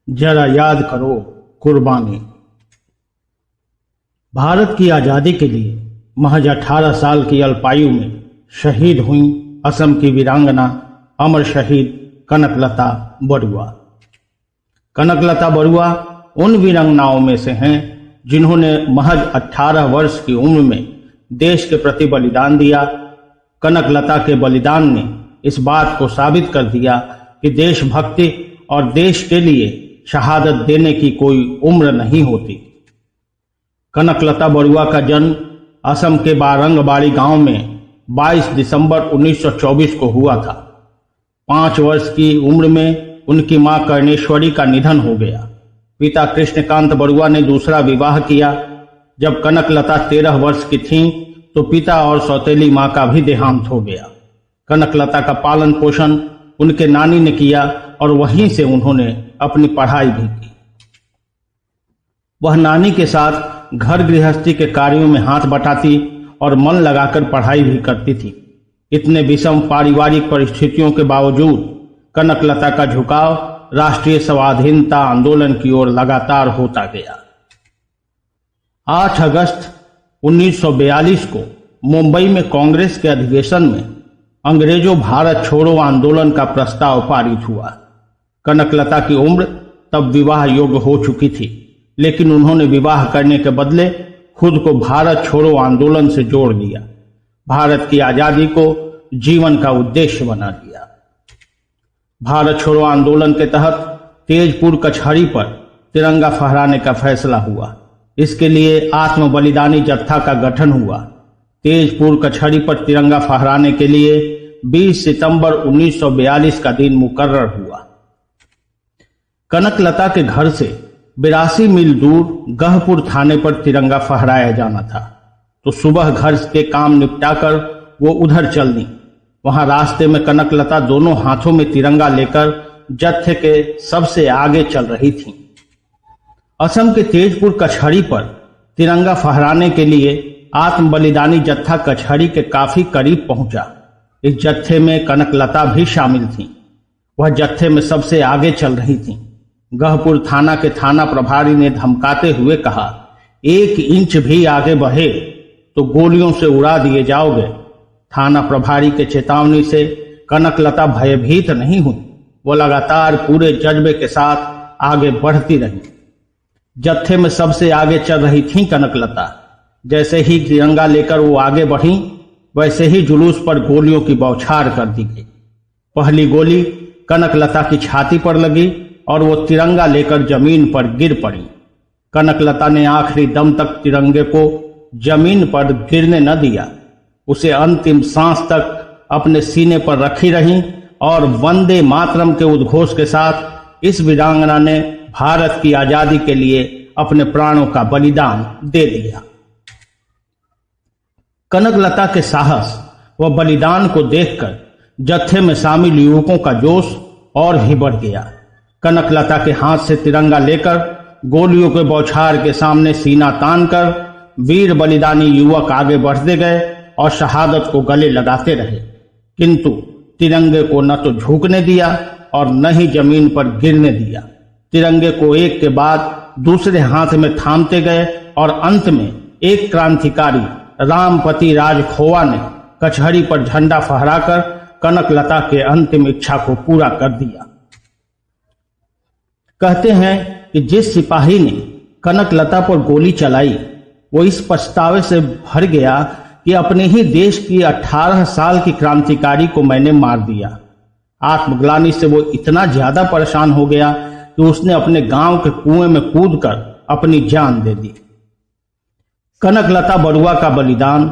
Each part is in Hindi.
जरा याद करो कुर्बानी। भारत की आज़ादी के लिए महज 18 साल की अल्पायु में शहीद हुई असम की वीरांगना अमर शहीद कनकलता बरुआ। कनकलता बरुआ उन वीरांगनाओं में से हैं जिन्होंने महज 18 वर्ष की उम्र में देश के प्रति बलिदान दिया। कनकलता के बलिदान ने इस बात को साबित कर दिया कि देशभक्ति और देश के लिए शहादत देने की कोई उम्र नहीं होती। कनकलता बरुआ का जन्म असम के बारंगबाड़ी गांव में 22 दिसंबर 1924 को हुआ था। 5 वर्ष की उम्र में उनकी मां कर्णेश्वरी का निधन हो गया। पिता कृष्णकांत बरुआ ने दूसरा विवाह किया। जब कनकलता 13 वर्ष की थीं तो पिता और सौतेली मां का भी देहांत हो गया। कनकलता का पालन पोषण उनके नानी ने किया और वहीं से उन्होंने अपनी पढ़ाई भी की। वह नानी के साथ घर गृहस्थी के कार्यों में हाथ बटाती और मन लगाकर पढ़ाई भी करती थी। इतने विषम पारिवारिक परिस्थितियों के बावजूद कनकलता का झुकाव राष्ट्रीय स्वाधीनता आंदोलन की ओर लगातार होता गया। 8 अगस्त 1942 को मुंबई में कांग्रेस के अधिवेशन में अंग्रेजों भारत छोड़ो आंदोलन का प्रस्ताव पारित हुआ। कनकलता की उम्र तब विवाह योग्य हो चुकी थी, लेकिन उन्होंने विवाह करने के बदले खुद को भारत छोड़ो आंदोलन से जोड़ लिया। भारत की आजादी को जीवन का उद्देश्य बना लिया। भारत छोड़ो आंदोलन के तहत तेजपुर कचहरी पर तिरंगा फहराने का फैसला हुआ। इसके लिए आत्म बलिदानी जत्था का गठन हुआ। तेजपुर कचहरी पर तिरंगा फहराने के लिए 20 सितंबर 1942 का दिन मुकर्रर हुआ। कनकलता के घर से 82 मील दूर गहपुर थाने पर तिरंगा फहराया जाना था, तो सुबह घर के काम निपटाकर वो उधर चल दी। वहां रास्ते में कनकलता दोनों हाथों में तिरंगा लेकर जत्थे के सबसे आगे चल रही थी। असम के तेजपुर कचहरी पर तिरंगा फहराने के लिए आत्म बलिदानी जत्था कचहरी के काफी करीब पहुंचा। इस जत्थे में कनकलता भी शामिल थी। वह जत्थे में सबसे आगे चल रही थी। गहपुर थाना के थाना प्रभारी ने धमकाते हुए कहा, 1 इंच भी आगे बढ़े तो गोलियों से उड़ा दिए जाओगे। थाना प्रभारी के चेतावनी से कनकलता भयभीत नहीं हुई। वो लगातार पूरे जज्बे के साथ आगे बढ़ती रही। जत्थे में सबसे आगे चल रही थी कनकलता। जैसे ही तिरंगा लेकर वो आगे बढ़ी, वैसे ही जुलूस पर गोलियों की बौछार कर दी गई। पहली गोली कनकलता की छाती पर लगी और वो तिरंगा लेकर जमीन पर गिर पड़ी। कनकलता ने आखिरी दम तक तिरंगे को जमीन पर गिरने न दिया। उसे अंतिम सांस तक अपने सीने पर रखी रही और वंदे मातरम के उद्घोष के साथ इस वीरांगना ने भारत की आजादी के लिए अपने प्राणों का बलिदान दे दिया। कनकलता के साहस व बलिदान को देखकर जत्थे में शामिल युवकों का जोश और भी बढ़ गया। कनकलता के हाथ से तिरंगा लेकर गोलियों के बौछार के सामने सीना तानकर वीर बलिदानी युवक आगे बढ़ते गए और शहादत को गले लगाते रहे, किंतु तिरंगे को न तो झुकने दिया और न ही जमीन पर गिरने दिया। तिरंगे को एक के बाद दूसरे हाथ में थामते गए और अंत में एक क्रांतिकारी रामपति राजखोवा ने कचहरी पर झंडा फहराकर कनकलता के अंतिम इच्छा को पूरा कर दिया। कहते हैं कि जिस सिपाही ने कनकलता पर गोली चलाई वो इस पछतावे से भर गया कि अपने ही देश की 18 साल की क्रांतिकारी को मैंने मार दिया। आत्मग्लानि से वो इतना ज्यादा परेशान हो गया कि उसने अपने गांव के कुएं में कूदकर अपनी जान दे दी। कनकलता बरुआ का बलिदान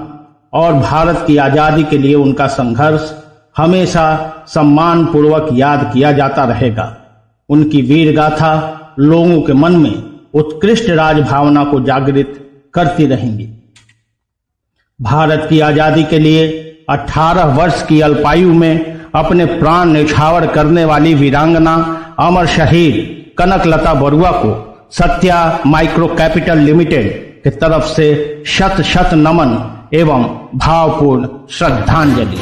और भारत की आजादी के लिए उनका संघर्ष हमेशा सम्मान पूर्वक याद किया जाता रहेगा। उनकी वीर गाथा लोगों के मन में उत्कृष्ट राजभावना को जागृत करती रहेंगी। भारत की आजादी के लिए 18 वर्ष की अल्पायु में अपने प्राण न्यौछावर करने वाली वीरांगना अमर शहीद कनकलता बरुआ को सत्या माइक्रो कैपिटल लिमिटेड की तरफ से शत शत नमन एवं भावपूर्ण श्रद्धांजलि।